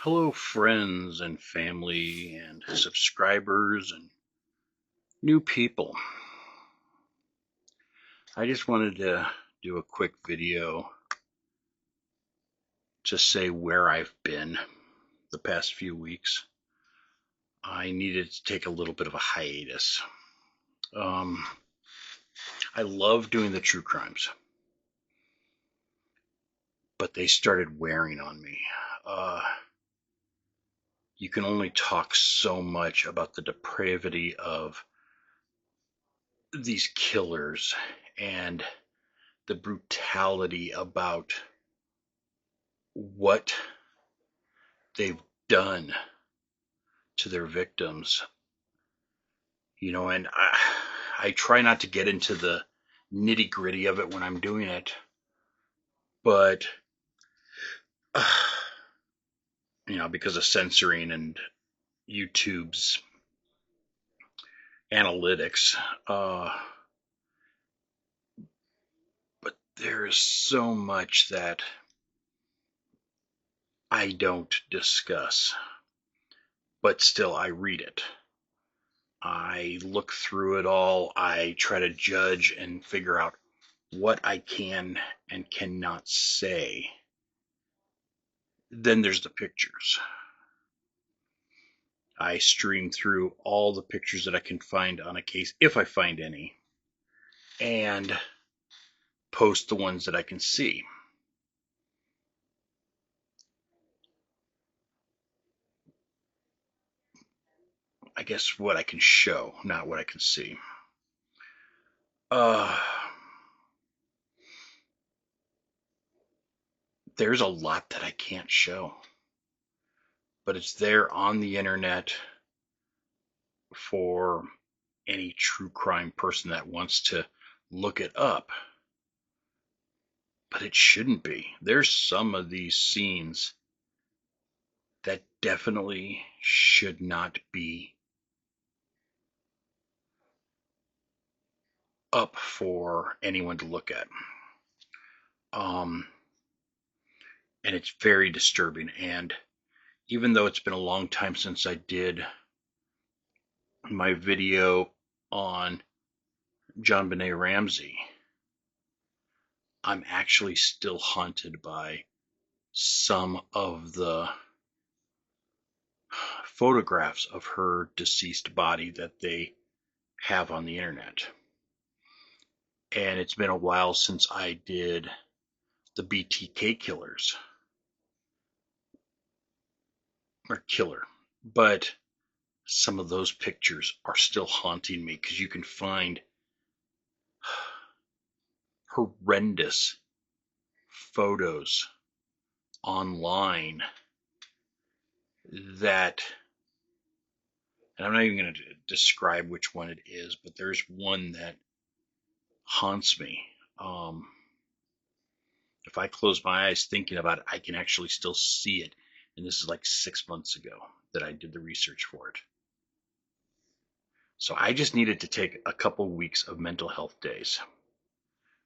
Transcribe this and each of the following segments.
Hello, friends and family and subscribers and new people. I just wanted to do a quick video to say where I've been the past few weeks. I needed to take a little bit of a hiatus. Um, I love doing the true crimes, but they started wearing on me. Uh, you can only talk so much about the depravity of these killers and the brutality about what they've done to their victims, and I try not to get into the nitty gritty of it when I'm doing it, but, because of censoring and YouTube's analytics, but there is so much that I don't discuss, but still I read it. I look through it all. I try to judge and figure out what I can and cannot say. Then there's the pictures. I stream through all the pictures that I can find on a case, if I find any, and post the ones that I can see. I guess what I can show, not what I can see. Uh, there's a lot that I can't show, but it's there on the internet for any true crime person that wants to look it up. But it shouldn't be. There's some of these scenes that definitely should not be up for anyone to look at. And it's very disturbing. And even though it's been a long time since I did my video on John Benet Ramsey, I'm actually still haunted by some of the photographs of her deceased body that they have on the internet. And it's been a while since I did the BTK killers, or killer, but some of those pictures are still haunting me because you can find horrendous photos online that, and I'm not even going to describe which one it is, but there's one that haunts me. If I close my eyes thinking about it, I can actually still see it. And this is like 6 months ago that I did the research for it. So I just needed to take a couple weeks of mental health days.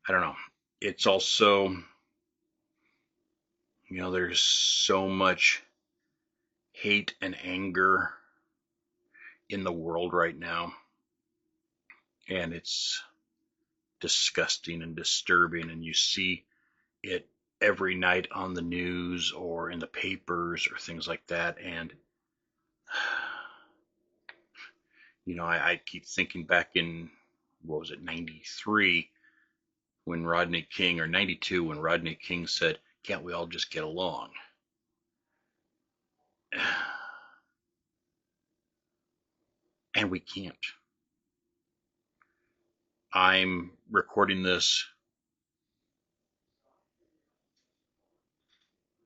I don't know. It's also, there's so much hate and anger in the world right now. And it's disgusting and disturbing. And you see it every night on the news or in the papers or things like that. And, I keep thinking back in, 93, when Rodney King, or 92, when Rodney King said, "Can't we all just get along?" And we can't. I'm recording this,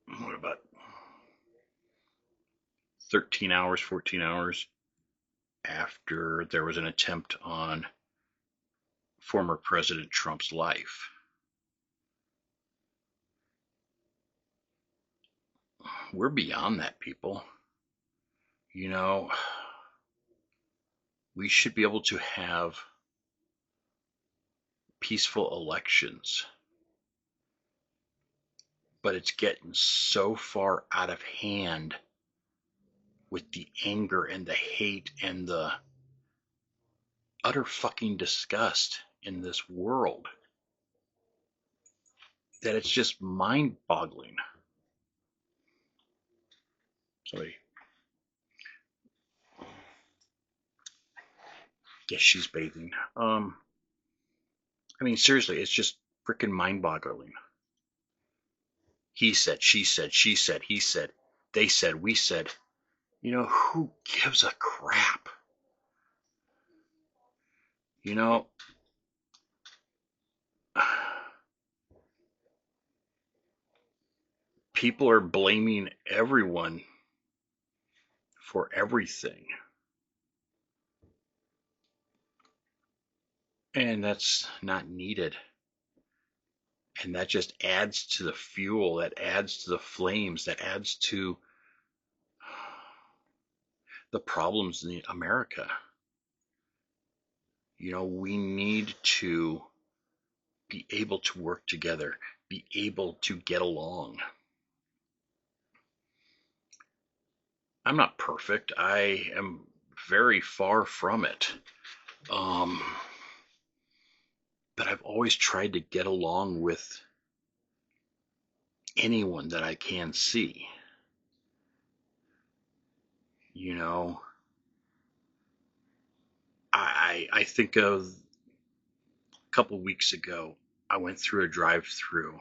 what, about 13 hours, 14 hours after there was an attempt on former President Trump's life. We're beyond that, people. We should be able to have peaceful elections, but it's getting so far out of hand with the anger and the hate and the utter fucking disgust in this world that it's just mind-boggling. Sorry. Guess she's bathing. I mean, seriously, it's just freaking mind-boggling. He said, she said, she said, he said, they said, we said. You know, who gives a crap? You know, people are blaming everyone for everything. And that's not needed. And that just adds to the fuel, that adds to the flames, that adds to the problems in America. You know, we need to be able to work together, be able to get along. I'm not perfect. I am very far from it. But I've always tried to get along with anyone that I can see. You know, I think of a couple weeks ago, I went through a drive-through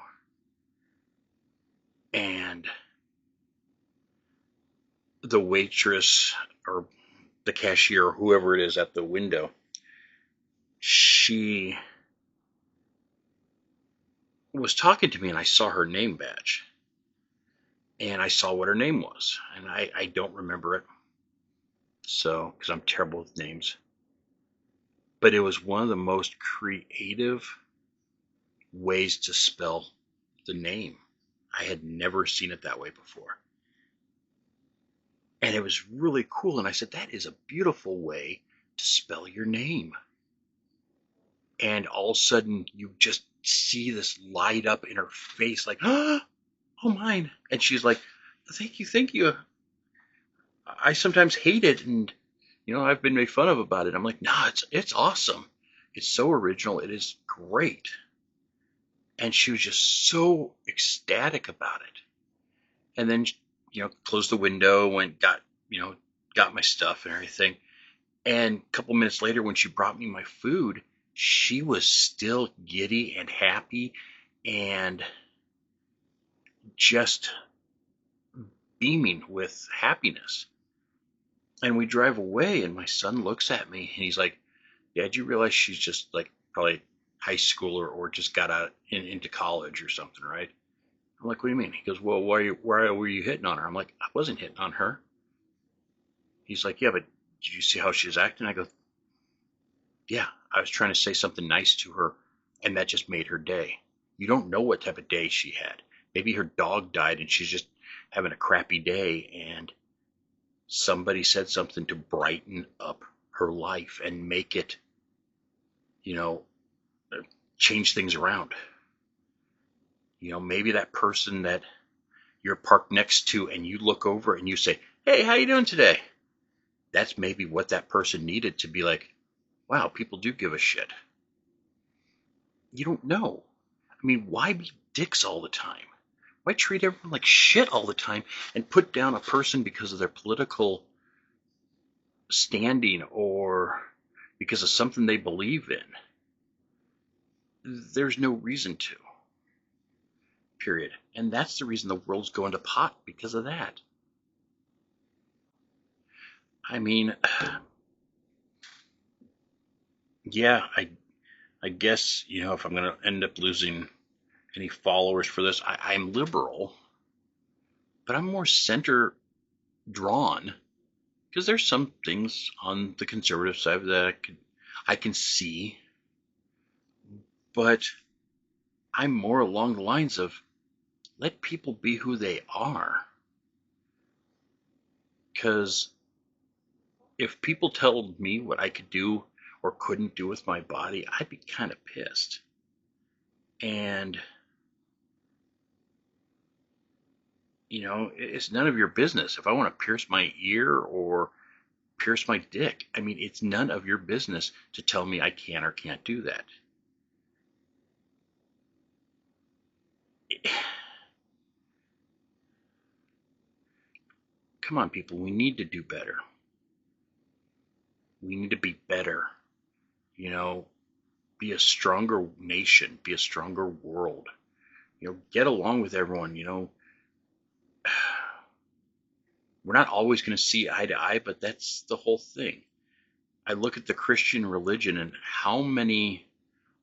and the waitress or the cashier or whoever it is at the window, she was talking to me and I saw her name badge and I saw what her name was and I don't remember it. So, because I'm terrible with names. But it was one of the most creative ways to spell the name. I had never seen it that way before. And it was really cool. And I said, that is a beautiful way to spell your name. And all of a sudden, you just see this light up in her face like, oh, mine. And she's like, thank you, thank you. I sometimes hate it. And, you know, I've been made fun of about it. I'm like, no, it's awesome. It's so original. It is great. And she was just so ecstatic about it. And then, you know, closed the window, got my stuff and everything. And a couple minutes later, when she brought me my food, she was still giddy and happy and just beaming with happiness. And we drive away, and my son looks at me and he's like, Dad, you realize she's just like probably high schooler or just got out into college or something, right? I'm like, what do you mean? He goes, well, why were you hitting on her? I'm like, I wasn't hitting on her. He's like, yeah, but did you see how she was acting? I go, yeah, I was trying to say something nice to her, and that just made her day. You don't know what type of day she had. Maybe her dog died and she's just having a crappy day, and somebody said something to brighten up her life and make it, you know, change things around. You know, maybe that person that you're parked next to and you look over and you say, hey, how you doing today? That's maybe what that person needed to be like, wow, people do give a shit. You don't know. I mean, why be dicks all the time? Why treat everyone like shit all the time and put down a person because of their political standing or because of something they believe in? There's no reason to. Period. And that's the reason the world's going to pot, because of that. I mean, yeah, I guess, you know, if I'm going to end up losing any followers for this, I'm liberal, but I'm more center drawn because there's some things on the conservative side that I can see, but I'm more along the lines of let people be who they are. Because if people told me what I could do or couldn't do with my body, I'd be kind of pissed. And, It's none of your business. If I want to pierce my ear or pierce my dick, I mean, it's none of your business to tell me I can or can't do that. Come on, people, we need to do better. We need to be better, be a stronger nation, be a stronger world, get along with everyone, We're not always going to see eye to eye, but that's the whole thing. I look at the Christian religion and how many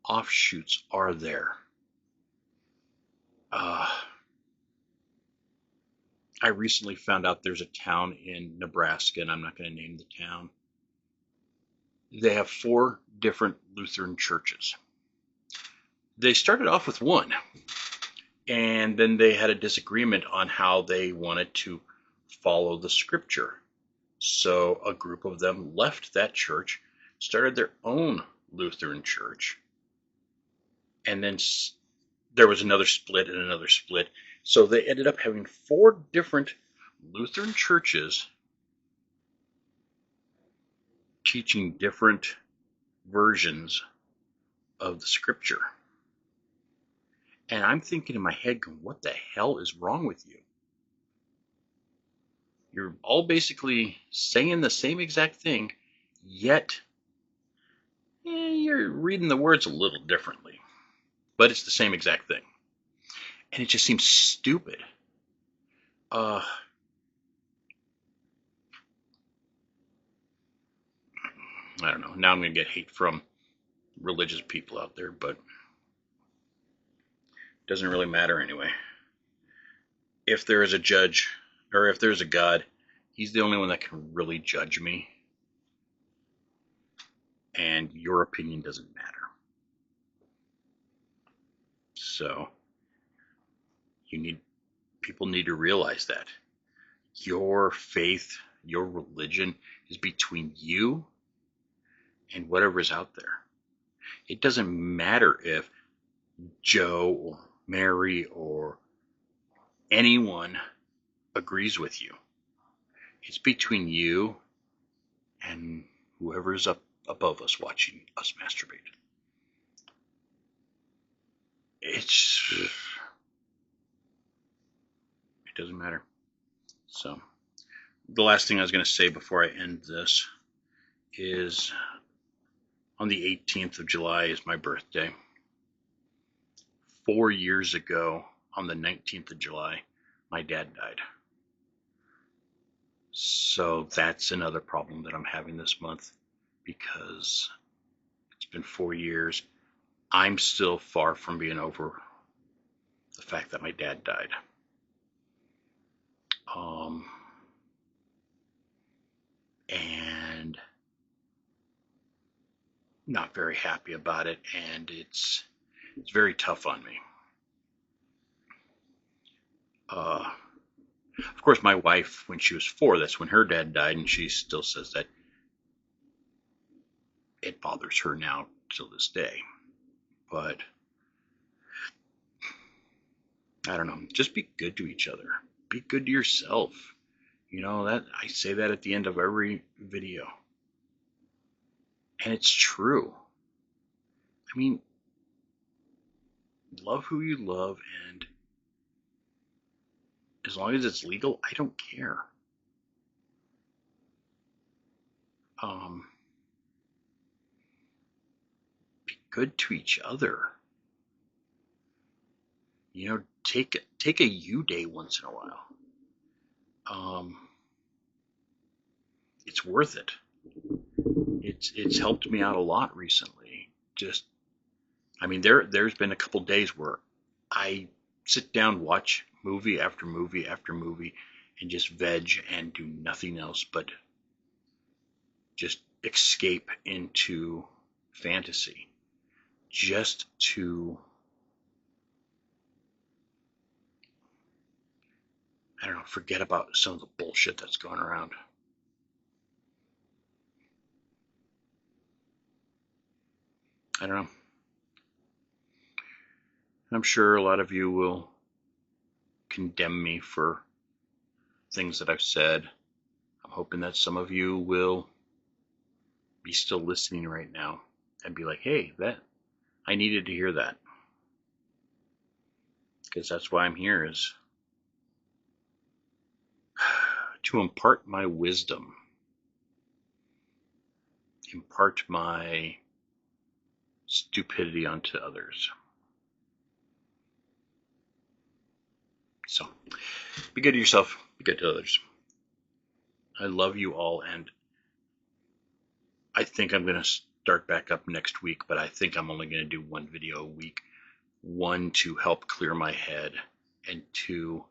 offshoots are there? I recently found out there's a town in Nebraska, and I'm not going to name the town. They have 4 different Lutheran churches. They started off with one, and then they had a disagreement on how they wanted to follow the scripture. So a group of them left that church, started their own Lutheran church, and then there was another split and another split. So they ended up having 4 different Lutheran churches teaching different versions of the scripture. And I'm thinking in my head, going, what the hell is wrong with you? You're all basically saying the same exact thing, yet you're reading the words a little differently. But it's the same exact thing. And it just seems stupid. I don't know. Now I'm going to get hate from religious people out there, but it doesn't really matter anyway. If there is a judge, or if there's a God, he's the only one that can really judge me. And your opinion doesn't matter. So people need to realize that your faith, your religion is between you and whatever is out there. It doesn't matter if Joe or Mary or anyone agrees with you. It's between you and whoever's up above us watching us masturbate. It doesn't matter. So the last thing I was going to say before I end this is on the 18th of July is my birthday. 4 years ago, on the 19th of July, my dad died. So that's another problem that I'm having this month, because it's been 4 years. I'm still far from being over the fact that my dad died. And not very happy about it, and it's very tough on me. Of course, my wife, when she was 4, that's when her dad died, and she still says that it bothers her now till this day. But I don't know. Just be good to each other. Be good to yourself. That I say that at the end of every video. And it's true. I mean, love who you love, and as long as it's legal, I don't care. Be good to each other. Take a you day once in a while. It's worth it. It's helped me out a lot recently. There's been a couple days where I sit down, watch movie after movie after movie, and just veg and do nothing else but just escape into fantasy, just to, I don't know, forget about some of the bullshit that's going around. I don't know. I'm sure a lot of you will condemn me for things that I've said. I'm hoping that some of you will be still listening right now and be like, hey, I needed to hear that. Because that's why I'm here, is to impart my wisdom, impart my stupidity onto others. So, be good to yourself, be good to others. I love you all, and I think I'm going to start back up next week, but I think I'm only going to do one video a week. One, to help clear my head, and two,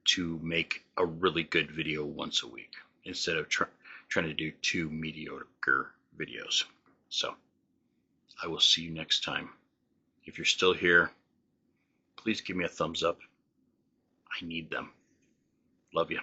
to make a really good video once a week instead of trying to do 2 mediocre videos. So I will see you next time. If you're still here, please give me a thumbs up. I need them. Love you.